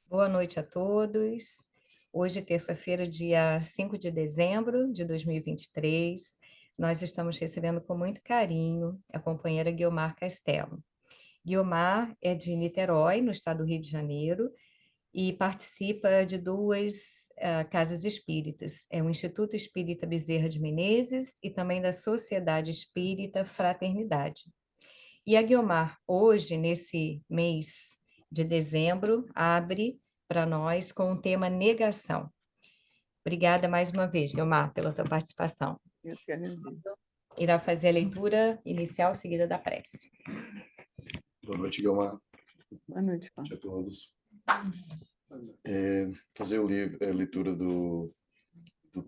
Boa noite a todos. Hoje, terça-feira, dia 5 de dezembro de 2023, nós estamos recebendo com muito carinho a companheira Guiomar Castelo. Guiomar é de Niterói, no estado do Rio de Janeiro, e participa de duas casas espíritas. É o Instituto Espírita Bezerra de Menezes e também da Sociedade Espírita Fraternidade. E a Guiomar, hoje, nesse mês de dezembro, abre para nós com o tema negação. Obrigada mais uma vez, Guiomar, pela tua participação. Eu que agradeço. Irá fazer a leitura inicial seguida da prece. Boa noite, Guilmar. Boa noite, Boa Paulo. noite a todos. Fazer a leitura do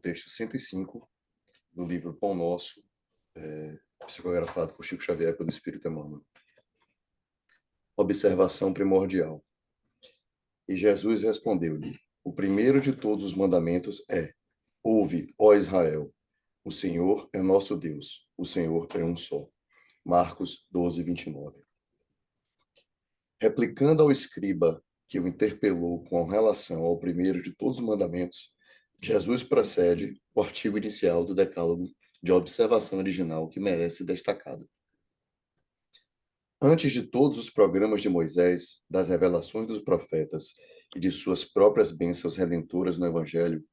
texto 105 do livro Pão Nosso, psicografado por Chico Xavier pelo Espírito Emmanuel. Observação primordial. E Jesus respondeu-lhe: O primeiro de todos os mandamentos é: Ouve, ó Israel, o Senhor é nosso Deus, o Senhor é um só. Marcos 12, 29. Replicando ao escriba que o interpelou com relação ao primeiro de todos os mandamentos, Jesus precede o artigo inicial do Decálogo de observação original que merece ser destacado. Antes de todos os programas de Moisés, das revelações dos profetas e de suas próprias bênçãos redentoras no Evangelho,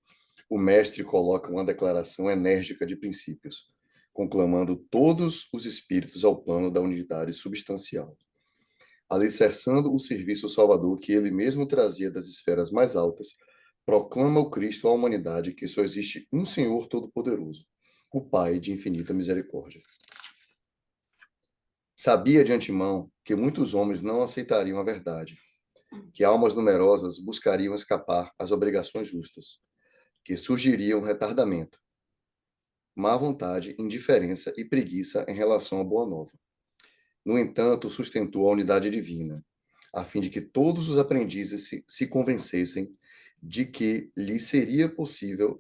o Mestre coloca uma declaração enérgica de princípios, conclamando todos os espíritos ao plano da unidade substancial, alicerçando o serviço salvador que ele mesmo trazia das esferas mais altas, proclama o Cristo à humanidade que só existe um Senhor Todo-Poderoso, o Pai de infinita misericórdia. Sabia de antemão que muitos homens não aceitariam a verdade, que almas numerosas buscariam escapar às obrigações justas, que surgiriam retardamento, má vontade, indiferença e preguiça em relação à Boa Nova. No entanto, sustentou a unidade divina, a fim de que todos os aprendizes se convencessem de que lhes seria possível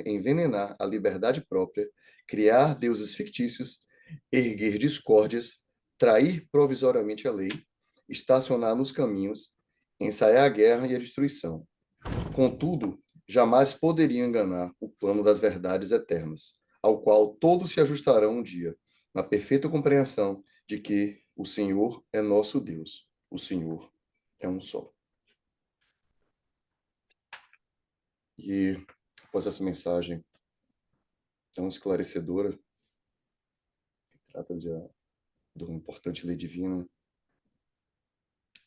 envenenar a liberdade própria, criar deuses fictícios, erguer discórdias, trair provisoriamente a lei, estacionar nos caminhos, ensaiar a guerra e a destruição. Contudo, jamais poderiam enganar o plano das verdades eternas, ao qual todos se ajustarão um dia, na perfeita compreensão de que o Senhor é nosso Deus, o Senhor é um só. E após essa mensagem tão esclarecedora, que trata de uma importante lei divina,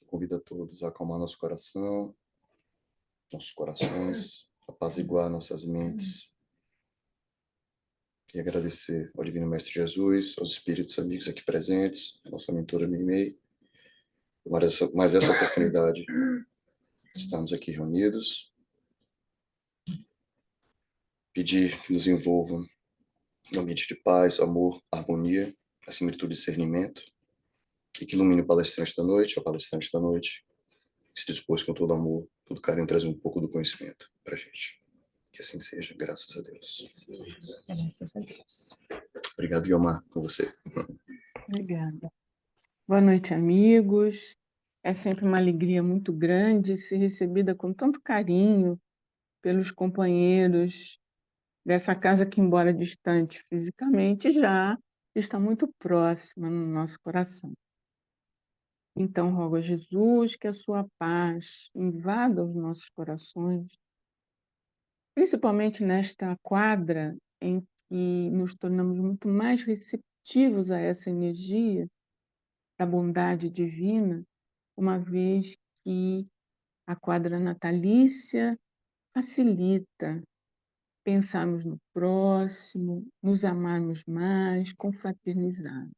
convido a todos a acalmar nosso coração, nossos corações, apaziguar nossas mentes e agradecer ao Divino Mestre Jesus, aos espíritos amigos aqui presentes, a nossa mentora Mimei, mais essa oportunidade de estarmos aqui reunidos. Pedir que nos envolvam no ambiente de paz, amor, harmonia, acima de tudo discernimento, e que ilumine o palestrante da noite, a palestrante da noite, que se dispôs com todo amor, todo carinho, trazer um pouco do conhecimento para a gente. Que assim seja, graças a Deus. Graças a Deus. Obrigado, Guilmar, com você. Obrigada. Boa noite, amigos. É sempre uma alegria muito grande ser recebida com tanto carinho pelos companheiros dessa casa que, embora distante fisicamente, já está muito próxima no nosso coração. Então, rogo a Jesus que a sua paz invada os nossos corações, principalmente nesta quadra em que nos tornamos muito mais receptivos a essa energia da bondade divina, uma vez que a quadra natalícia facilita pensarmos no próximo, nos amarmos mais, confraternizarmos.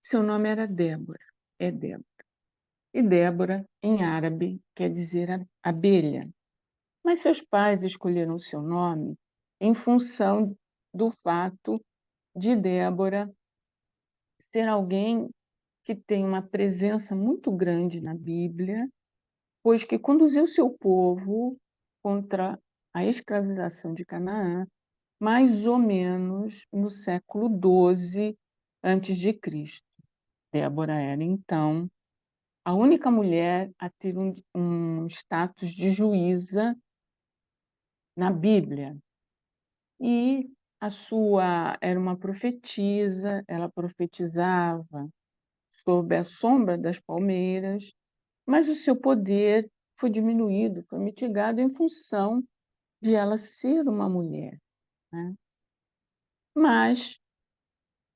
Seu nome era Débora, é Débora. E Débora, em árabe, quer dizer abelha. Mas seus pais escolheram seu nome em função do fato de Débora ser alguém que tem uma presença muito grande na Bíblia, pois que conduziu seu povo contra a escravização de Canaã, mais ou menos no século XII antes de Cristo. Débora era, então, a única mulher a ter um status de juíza na Bíblia. E era uma profetisa, ela profetizava sob a sombra das palmeiras, mas o seu poder foi diminuído, foi mitigado em função de ela ser uma mulher, né? Mas,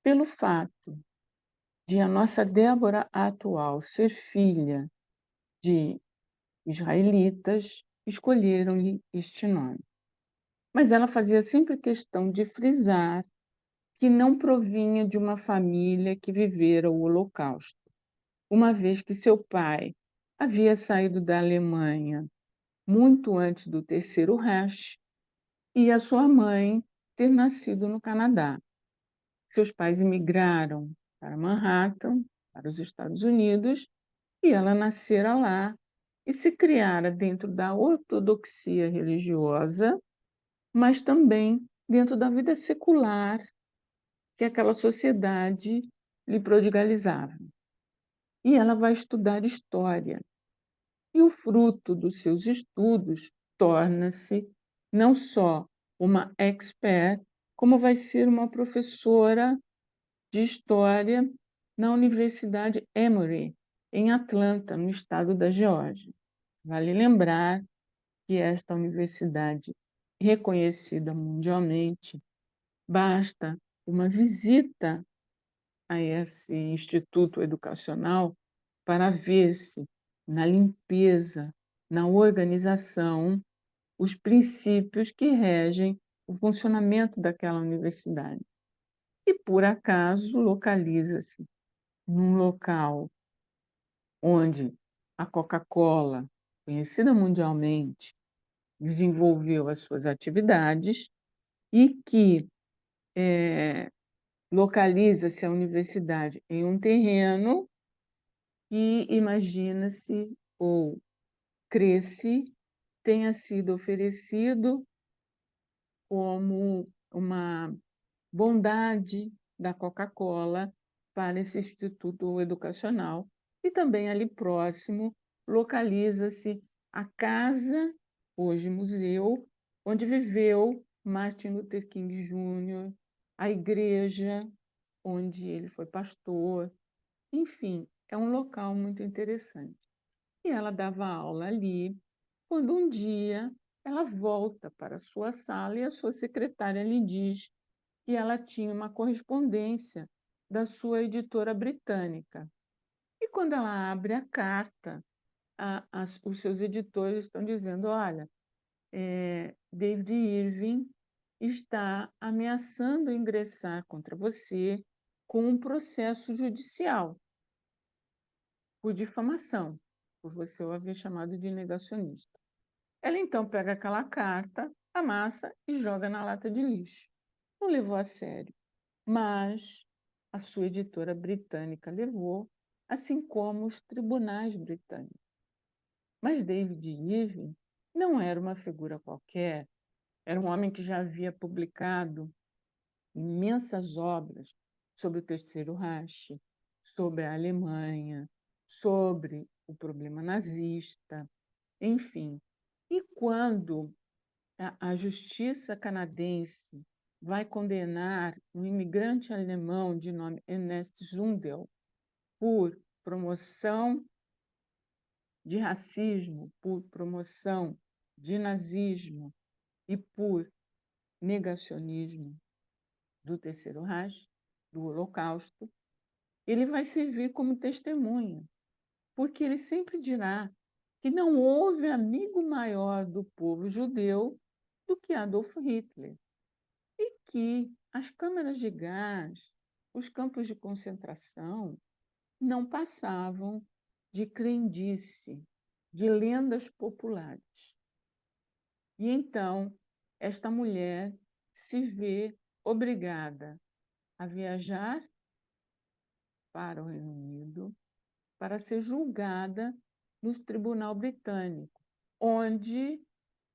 pelo fato de a nossa Débora atual ser filha de israelitas, escolheram-lhe este nome. Mas ela fazia sempre questão de frisar que não provinha de uma família que vivera o Holocausto, uma vez que seu pai havia saído da Alemanha muito antes do Terceiro Reich e a sua mãe ter nascido no Canadá. Seus pais imigraram para Manhattan, para os Estados Unidos, e ela nascera lá e se criara dentro da ortodoxia religiosa, mas também dentro da vida secular que aquela sociedade lhe prodigalizava. E ela vai estudar história. E o fruto dos seus estudos torna-se não só uma expert, como vai ser uma professora de história na Universidade Emory, em Atlanta, no estado da Geórgia. Vale lembrar que esta universidade, reconhecida mundialmente, basta uma visita a esse instituto educacional para ver-se na limpeza, na organização, os princípios que regem o funcionamento daquela universidade. E, por acaso, localiza-se num local onde a Coca-Cola, conhecida mundialmente, desenvolveu as suas atividades e que localiza-se a universidade em um terreno que imagina-se ou crê-se tenha sido oferecido como uma bondade da Coca-Cola para esse instituto educacional. E também ali próximo localiza-se a casa, hoje museu, onde viveu Martin Luther King Jr., a igreja onde ele foi pastor. Enfim, é um local muito interessante. E ela dava aula ali, quando um dia ela volta para a sua sala e a sua secretária lhe diz que ela tinha uma correspondência da sua editora britânica. E quando ela abre a carta, os seus editores estão dizendo: olha, David Irving está ameaçando ingressar contra você com um processo judicial por difamação, por você o haver chamado de negacionista. Ela então pega aquela carta, amassa e joga na lata de lixo. Não levou a sério, mas a sua editora britânica levou, assim como os tribunais britânicos. Mas David Irving não era uma figura qualquer, era um homem que já havia publicado imensas obras sobre o Terceiro Reich, sobre a Alemanha, sobre o problema nazista, enfim. E quando a justiça canadense vai condenar um imigrante alemão de nome Ernest Zundel por promoção de racismo, por promoção de nazismo e por negacionismo do Terceiro Reich, do Holocausto, ele vai servir como testemunha, porque ele sempre dirá que não houve amigo maior do povo judeu do que Adolf Hitler, e que as câmaras de gás, os campos de concentração, não passavam de crendice, de lendas populares. E então, esta mulher se vê obrigada a viajar para o Reino Unido para ser julgada no Tribunal Britânico, onde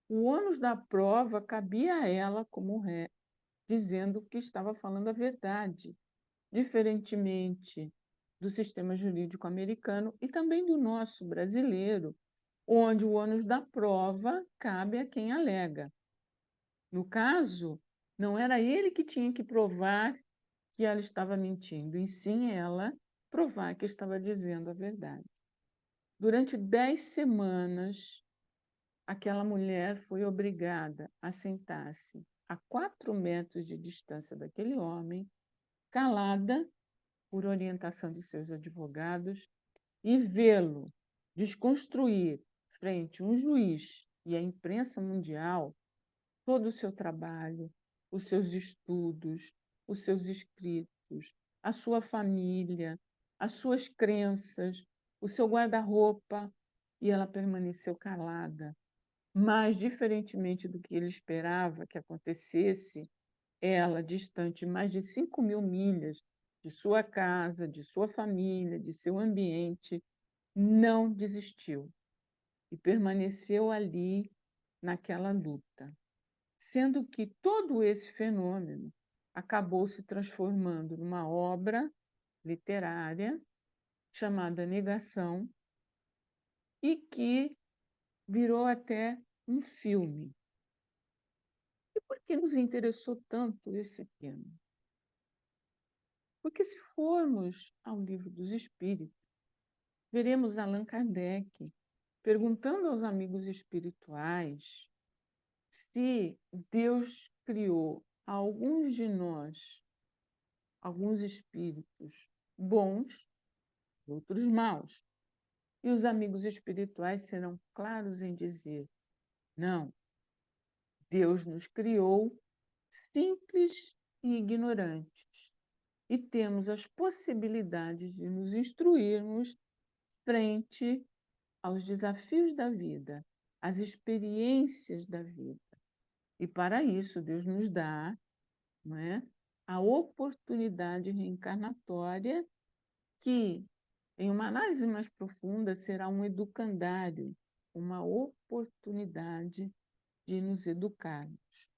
o ônus da prova cabia a ela como ré, dizendo que estava falando a verdade, diferentemente do sistema jurídico americano e também do nosso brasileiro, onde o ônus da prova cabe a quem alega. No caso, não era ele que tinha que provar que ela estava mentindo, e sim ela provar que estava dizendo a verdade. Durante 10 semanas, aquela mulher foi obrigada a sentar-se a 4 metros de distância daquele homem, calada, por orientação de seus advogados, e vê-lo desconstruir frente a um juiz e à imprensa mundial todo o seu trabalho, os seus estudos, os seus escritos, a sua família, as suas crenças, o seu guarda-roupa, e ela permaneceu calada. Mas, diferentemente do que ele esperava que acontecesse, ela, distante mais de 5.000 milhas de sua casa, de sua família, de seu ambiente, não desistiu e permaneceu ali naquela luta. Sendo que todo esse fenômeno acabou se transformando numa obra literária chamada Negação e que virou até um filme. E por que nos interessou tanto esse tema? Porque se formos ao Livro dos Espíritos, veremos Allan Kardec perguntando aos amigos espirituais se Deus criou alguns de nós, alguns espíritos bons, outros maus. E os amigos espirituais serão claros em dizer: não, Deus nos criou simples e ignorantes, e temos as possibilidades de nos instruirmos frente aos desafios da vida, às experiências da vida. E para isso, Deus nos dá, não é, a oportunidade reencarnatória que, em uma análise mais profunda, será um educandário, uma oportunidade de nos educarmos.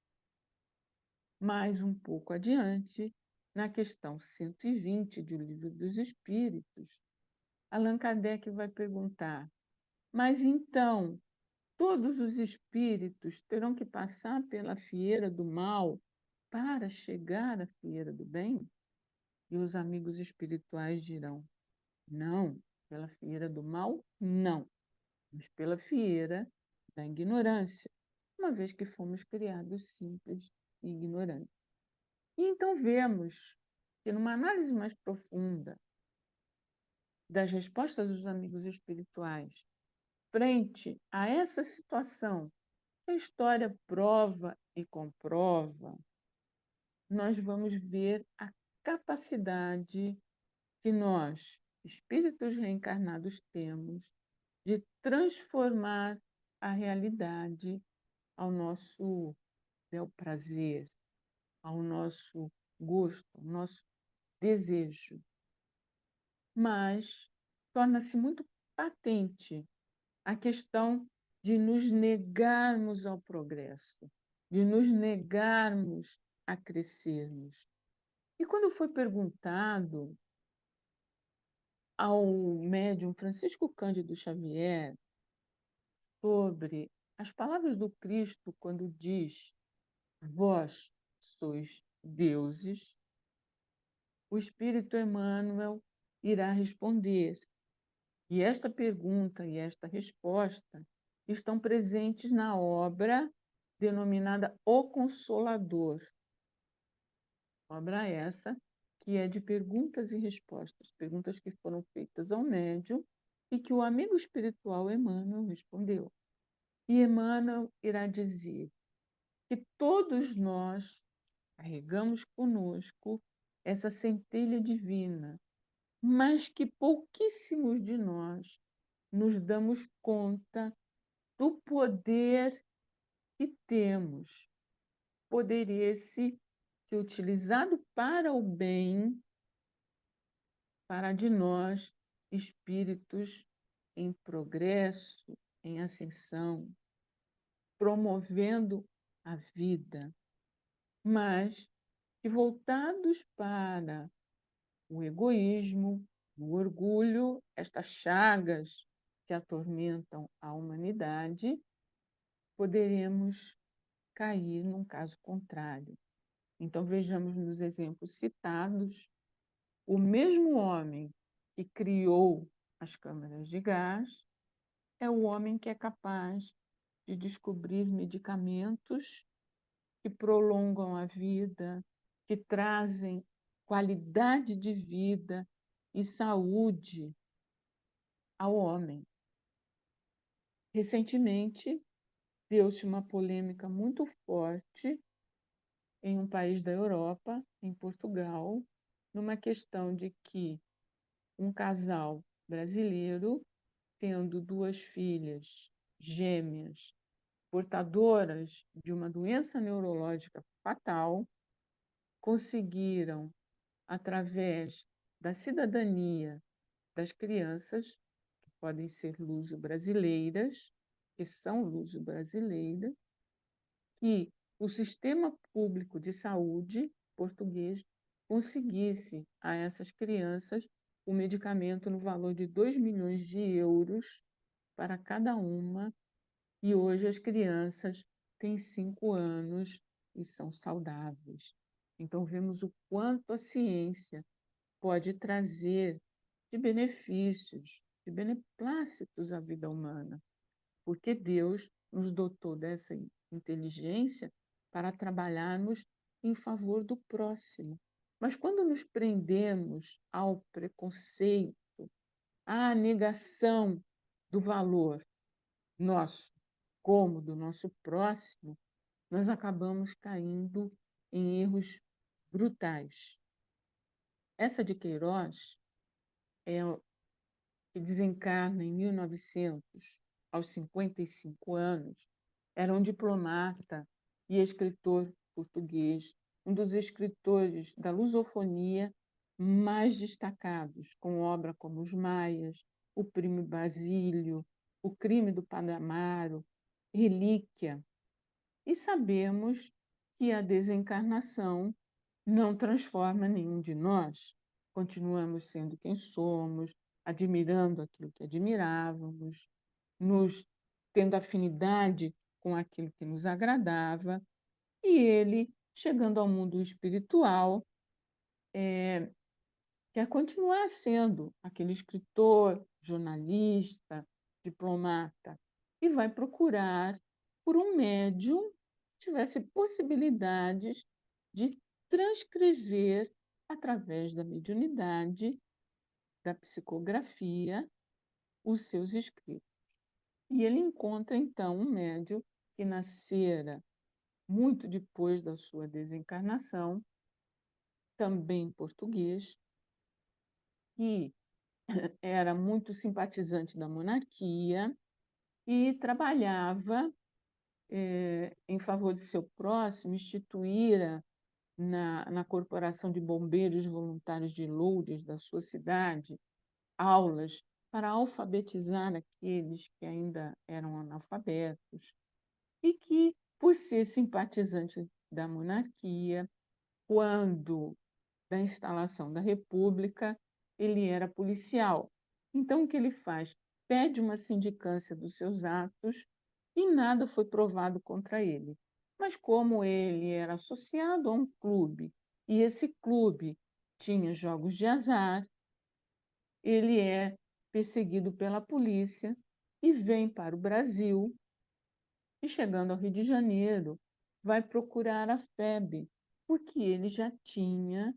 Mais um pouco adiante, na questão 120 do Livro dos Espíritos, Allan Kardec vai perguntar: mas então, todos os espíritos terão que passar pela fieira do mal para chegar à fieira do bem? E os amigos espirituais dirão: não, pela fieira do mal, não, mas pela fieira da ignorância, uma vez que fomos criados simples e ignorantes. E então vemos que, numa análise mais profunda das respostas dos amigos espirituais frente a essa situação, a história prova e comprova, nós vamos ver a capacidade que nós, espíritos reencarnados, temos de transformar a realidade ao nosso bel prazer, ao nosso gosto, ao nosso desejo. Mas torna-se muito patente a questão de nos negarmos ao progresso, de nos negarmos a crescermos. E quando foi perguntado ao médium Francisco Cândido Xavier sobre as palavras do Cristo quando diz: vós sois deuses, o Espírito Emmanuel irá responder. E esta pergunta e esta resposta estão presentes na obra denominada O Consolador. Obra essa que é de perguntas e respostas, perguntas que foram feitas ao médium e que o amigo espiritual Emmanuel respondeu. E Emmanuel irá dizer que todos nós carregamos conosco essa centelha divina, mas que pouquíssimos de nós nos damos conta do poder que temos. Poder esse que, utilizado para o bem, fará de nós espíritos em progresso, em ascensão, promovendo a vida, mas que voltados para o egoísmo, o orgulho, estas chagas que atormentam a humanidade, poderemos cair num caso contrário. Então, vejamos nos exemplos citados, o mesmo homem que criou as câmaras de gás é o homem que é capaz de descobrir medicamentos que prolongam a vida, que trazem qualidade de vida e saúde ao homem. Recentemente, deu-se uma polêmica muito forte em um país da Europa, em Portugal, numa questão de que um casal brasileiro, tendo duas filhas gêmeas portadoras de uma doença neurológica fatal, conseguiram, através da cidadania das crianças, que podem ser luso-brasileiras, que são luso-brasileiras, que o sistema público de saúde português conseguisse a essas crianças o medicamento no valor de 2 milhões de euros para cada uma, e hoje as crianças têm 5 anos e são saudáveis. Então, vemos o quanto a ciência pode trazer de benefícios, de beneplácitos à vida humana, porque Deus nos dotou dessa inteligência para trabalharmos em favor do próximo. Mas quando nos prendemos ao preconceito, à negação do valor nosso, como do nosso próximo, nós acabamos caindo em erros brutais. Essa de Queiroz, que desencarna em 1900, aos 55 anos, era um diplomata e escritor português, um dos escritores da lusofonia mais destacados, com obra como Os Maias, O Primo Basílio, O Crime do Padre Amaro, Relíquia. E sabemos que a desencarnação não transforma nenhum de nós. Continuamos sendo quem somos, admirando aquilo que admirávamos, nos tendo afinidade com aquilo que nos agradava, e ele, chegando ao mundo espiritual, quer continuar sendo aquele escritor, jornalista, diplomata, e vai procurar por um médium que tivesse possibilidades de transcrever, através da mediunidade, da psicografia, os seus escritos. E ele encontra, então, um médium que nascera muito depois da sua desencarnação, também português, que era muito simpatizante da monarquia e trabalhava em favor de seu próximo, instituíra na Corporação de Bombeiros Voluntários de Lourdes, da sua cidade, aulas para alfabetizar aqueles que ainda eram analfabetos, e que, por ser simpatizante da monarquia, quando da instalação da República, ele era policial. Então, o que ele faz? Pede uma sindicância dos seus atos e nada foi provado contra ele. Mas como ele era associado a um clube e esse clube tinha jogos de azar, ele é perseguido pela polícia e vem para o Brasil, e chegando ao Rio de Janeiro, vai procurar a FEB, porque ele já tinha,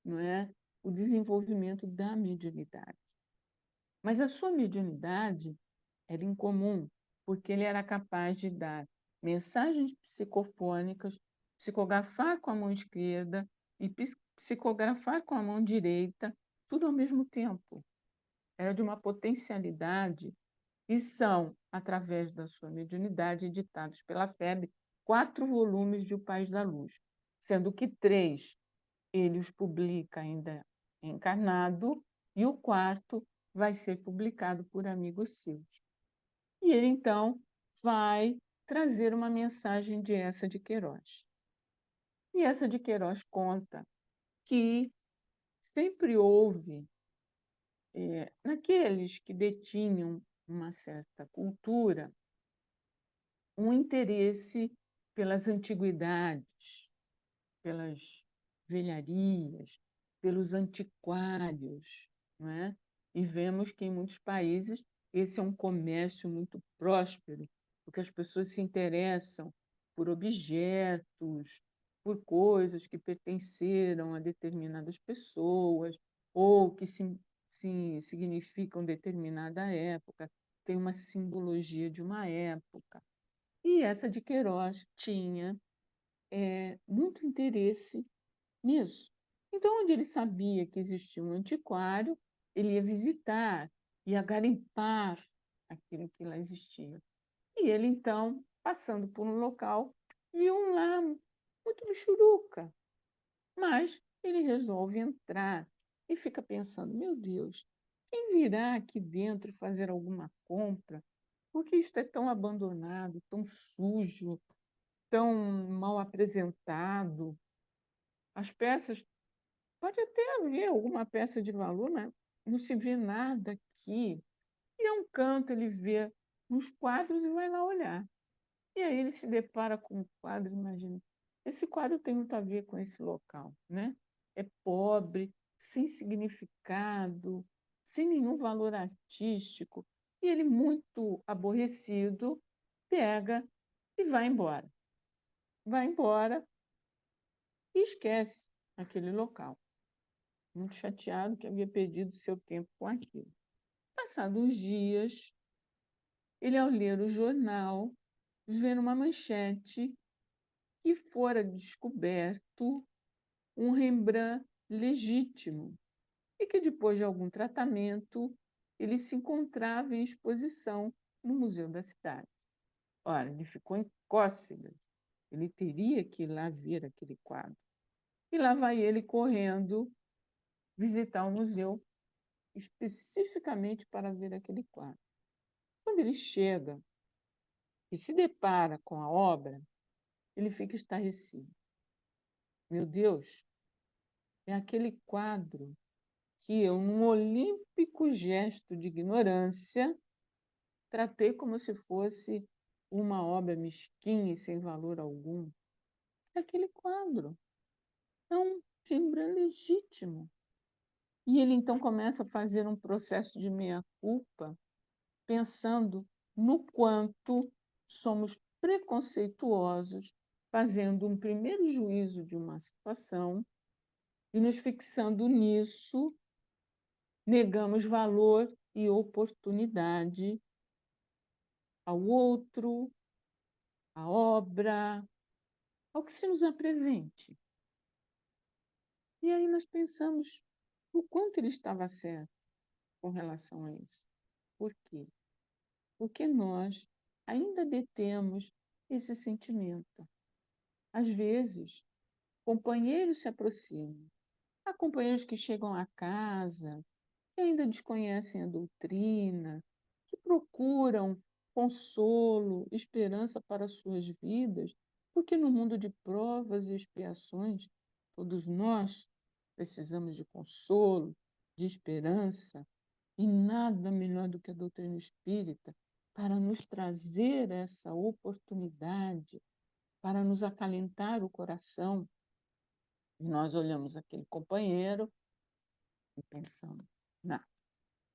não é, o desenvolvimento da mediunidade. Mas a sua mediunidade era incomum, porque ele era capaz de dar mensagens psicofônicas, psicografar com a mão esquerda e psicografar com a mão direita, tudo ao mesmo tempo. Era de uma potencialidade, e são, através da sua mediunidade, editados pela FEB, 4 volumes de O País da Luz, sendo que 3 ele os publica ainda encarnado, e o 4º vai ser publicado por amigos seus. E ele, então, vai trazer uma mensagem de Eça de Queiroz. E Eça de Queiroz conta que sempre houve naqueles que detinham uma certa cultura, um interesse pelas antiguidades, pelas velharias, pelos antiquários, não é? E vemos que em muitos países esse é um comércio muito próspero, porque as pessoas se interessam por objetos, por coisas que pertenceram a determinadas pessoas ou que significam determinada época, tem uma simbologia de uma época. E essa de Queiroz tinha muito interesse nisso. Então, onde ele sabia que existia um antiquário, ele ia visitar, ia garimpar aquilo que lá existia. E ele, então, passando por um local, viu um lá muito michuruca, mas ele resolve entrar e fica pensando: meu Deus, quem virá aqui dentro fazer alguma compra? Porque isto é tão abandonado, tão sujo, tão mal apresentado. As peças, pode até haver alguma peça de valor, mas não se vê nada aqui. E a um canto ele vê uns quadros e vai lá olhar. E aí ele se depara com um quadro, imagina, esse quadro tem muito a ver com esse local, né? É pobre, sem significado, sem nenhum valor artístico. E ele, muito aborrecido, pega e vai embora. Vai embora e esquece aquele local. Muito chateado que havia perdido seu tempo com aquilo. Passados uns dias, ele, ao ler o jornal, vê numa manchete que fora descoberto um Rembrandt legítimo e que, depois de algum tratamento, ele se encontrava em exposição no Museu da Cidade. Ora, ele ficou em cócegas. Ele teria que ir lá ver aquele quadro. E lá vai ele correndo visitar o museu especificamente para ver aquele quadro. Quando ele chega e se depara com a obra, ele fica estarrecido. Meu Deus, é aquele quadro que eu, num olímpico gesto de ignorância, tratei como se fosse uma obra mesquinha e sem valor algum. É aquele quadro. É um Rembrandt legítimo. E ele então começa a fazer um processo de meia-culpa, pensando no quanto somos preconceituosos, fazendo um primeiro juízo de uma situação e nos fixando nisso, negamos valor e oportunidade ao outro, à obra, ao que se nos apresente. E aí nós pensamos o quanto ele estava certo com relação a isso. Por quê? Porque nós ainda detemos esse sentimento. Às vezes, companheiros se aproximam. Há companheiros que chegam à casa, que ainda desconhecem a doutrina, que procuram consolo, esperança para suas vidas, porque no mundo de provas e expiações, todos nós precisamos de consolo, de esperança, e nada melhor do que a doutrina espírita para nos trazer essa oportunidade, para nos acalentar o coração. E nós olhamos aquele companheiro e pensamos, não,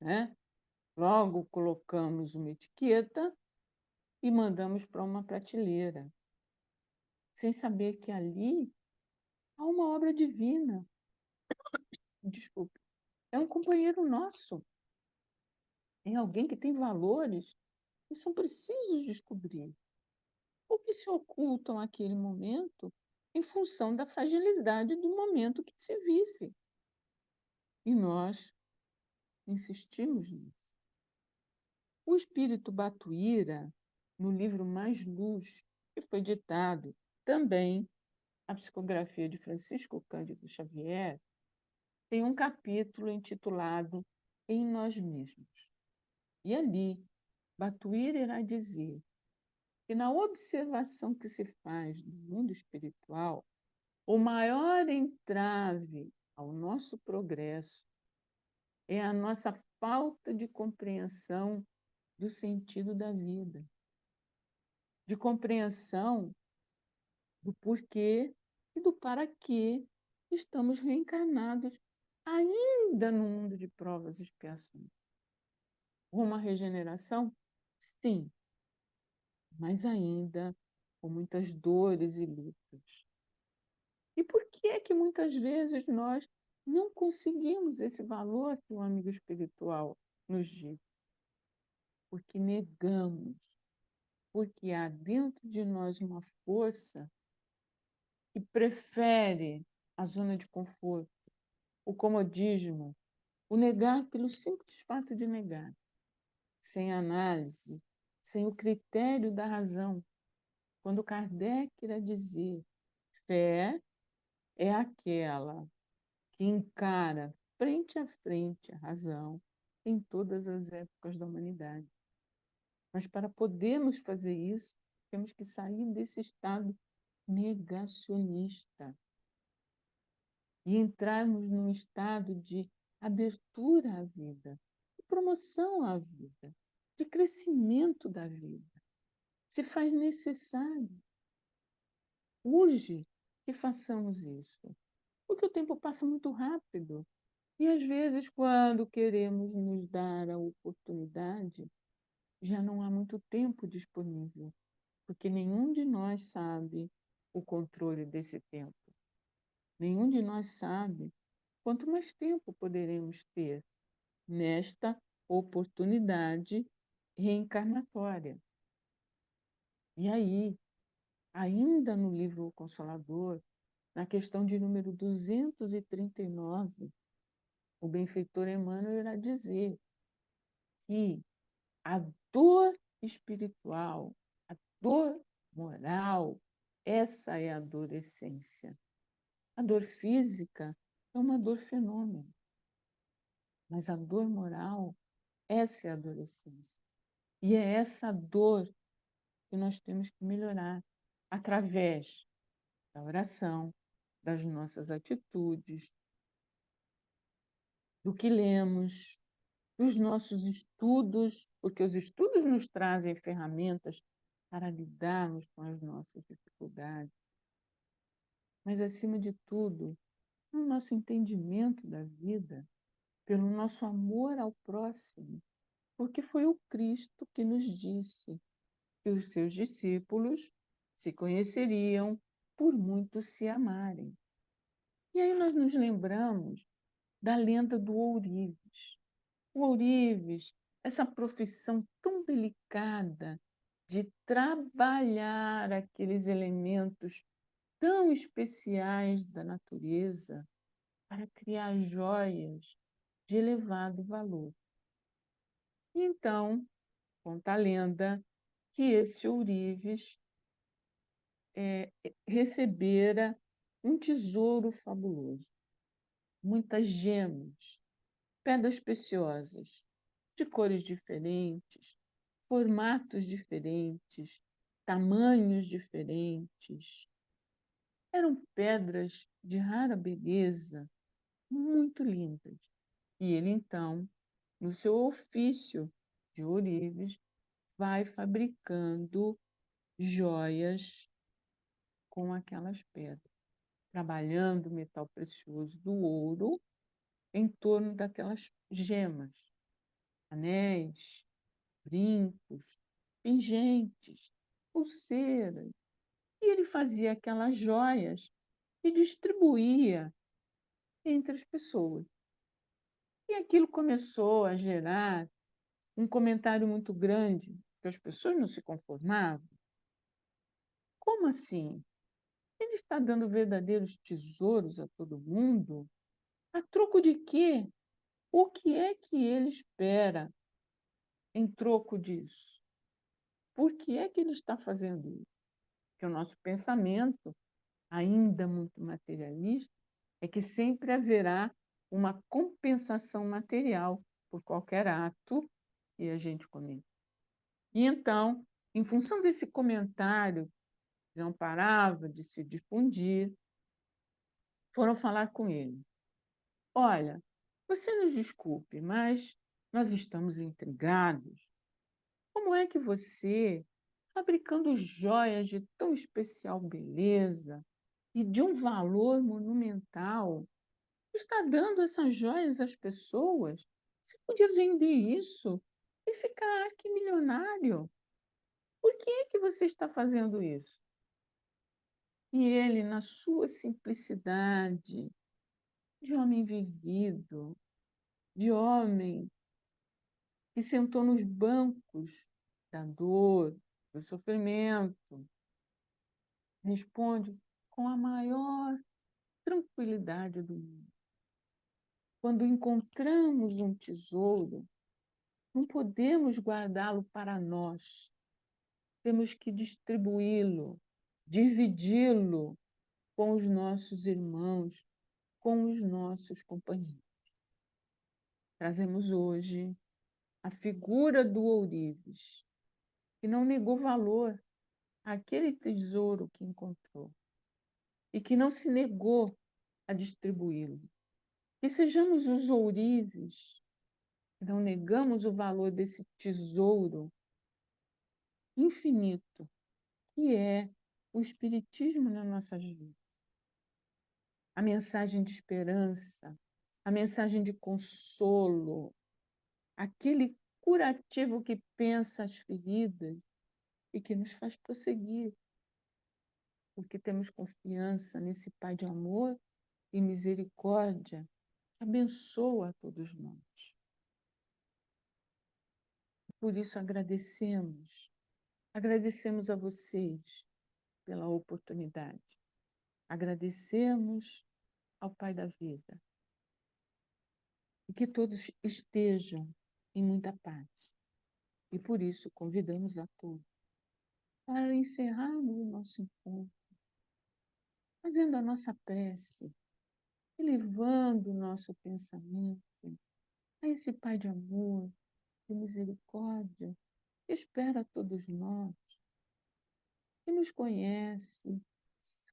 né? Logo colocamos uma etiqueta e mandamos para uma prateleira, sem saber que ali há uma obra divina. Desculpe, é um companheiro nosso, é alguém que tem valores que são precisos descobrir, ou que se ocultam naquele momento em função da fragilidade do momento que se vive. E nós insistimos nisso. O espírito Batuíra, no livro Mais Luz, que foi ditado também a psicografia de Francisco Cândido Xavier, tem um capítulo intitulado Em Nós Mesmos. E ali, Batuíra irá dizer que, na observação que se faz do mundo espiritual, o maior entrave ao nosso progresso é a nossa falta de compreensão do sentido da vida, de compreensão do porquê e do para quê estamos reencarnados ainda no mundo de provas e expiações. Uma regeneração? Sim, mas ainda com muitas dores e lutas. E por que é que muitas vezes nós não conseguimos esse valor que o amigo espiritual nos diz? Porque negamos, porque há dentro de nós uma força que prefere a zona de conforto, o comodismo, o negar pelo simples fato de negar, sem análise, sem o critério da razão. Quando Kardec irá dizer, fé é aquela que encara frente a frente a razão em todas as épocas da humanidade. Mas para podermos fazer isso, temos que sair desse estado negacionista e entrarmos num estado de abertura à vida, de promoção à vida, de crescimento da vida. Se faz necessário, urge que façamos isso, porque o tempo passa muito rápido. E às vezes, quando queremos nos dar a oportunidade, já não há muito tempo disponível, porque nenhum de nós sabe o controle desse tempo. Nenhum de nós sabe quanto mais tempo poderemos ter nesta oportunidade reencarnatória. E aí, ainda no livro Consolador, na questão de número 239, o benfeitor Emmanuel irá dizer que a dor espiritual, a dor moral, essa é a dor essência. A dor física é uma dor fenômeno, mas a dor moral, essa é a dor essência. E é essa dor que nós temos que melhorar através da oração, das nossas atitudes, do que lemos, dos nossos estudos, porque os estudos nos trazem ferramentas para lidarmos com as nossas dificuldades. Mas, acima de tudo, no nosso entendimento da vida, pelo nosso amor ao próximo, porque foi o Cristo que nos disse que os seus discípulos se conheceriam por muito se amarem. E aí nós nos lembramos da lenda do ourives. O ourives, essa profissão tão delicada de trabalhar aqueles elementos tão especiais da natureza para criar joias de elevado valor. E então, conta a lenda que esse ourives recebera um tesouro fabuloso, muitas gemas, pedras preciosas, de cores diferentes, formatos diferentes, tamanhos diferentes. Eram pedras de rara beleza, muito lindas. E ele, então, no seu ofício de ourives, vai fabricando joias com aquelas pedras, trabalhando o metal precioso do ouro em torno daquelas gemas, anéis, brincos, pingentes, pulseiras. E ele fazia aquelas joias e distribuía entre as pessoas. E aquilo começou a gerar um comentário muito grande, que as pessoas não se conformavam. Como assim? Ele está dando verdadeiros tesouros a todo mundo? A troco de quê? O que é que ele espera em troco disso? Por que é que ele está fazendo isso? Porque o nosso pensamento, ainda muito materialista, é que sempre haverá uma compensação material por qualquer ato que a gente comete. E então, em função desse comentário que não parava de se difundir, foram falar com ele. Olha, Você nos desculpe, mas nós estamos intrigados. Como é que você, fabricando joias de tão especial beleza e de um valor monumental, está dando essas joias às pessoas? Você podia vender isso e ficar arquimilionário. Por que é que você está fazendo isso? E ele, na sua simplicidade, de homem vivido, de homem que sentou nos bancos da dor, do sofrimento, responde com a maior tranquilidade do mundo. Quando encontramos um tesouro, não podemos guardá-lo para nós. Temos que distribuí-lo, dividi-lo com os nossos irmãos, com os nossos companheiros. Trazemos hoje a figura do ourives, que não negou valor àquele tesouro que encontrou e que não se negou a distribuí-lo. Que sejamos os ourives, que não negamos o valor desse tesouro infinito, que é o Espiritismo nas nossas vidas. A mensagem de esperança, a mensagem de consolo, aquele curativo que pensa as feridas e que nos faz prosseguir, porque temos confiança nesse Pai de amor e misericórdia que abençoa a todos nós. Por isso agradecemos a vocês pela oportunidade, agradecemos ao Pai da vida e que todos estejam em muita paz. E por isso convidamos a todos para encerrarmos o nosso encontro, fazendo a nossa prece, elevando o nosso pensamento a esse Pai de amor, de misericórdia, que espera a todos nós, que nos conhece,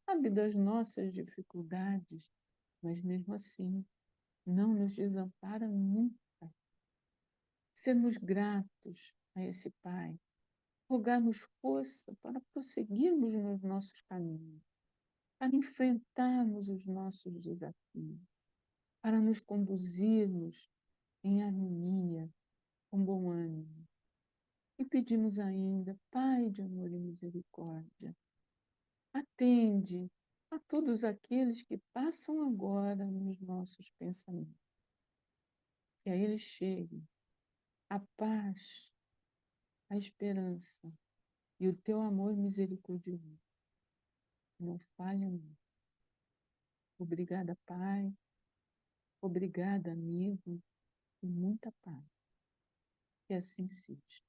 sabe das nossas dificuldades, mas mesmo assim não nos desampara nunca. Sermos gratos a esse Pai, rogar-nos força para prosseguirmos nos nossos caminhos, para enfrentarmos os nossos desafios, para nos conduzirmos em harmonia, com bom ânimo. E pedimos ainda, Pai de amor e misericórdia, atende a todos aqueles que passam agora nos nossos pensamentos. Que a eles chegue a paz, a esperança e o teu amor misericordioso. Não falha nunca. Obrigada, Pai. Obrigada, amigo. E muita paz. Que assim seja.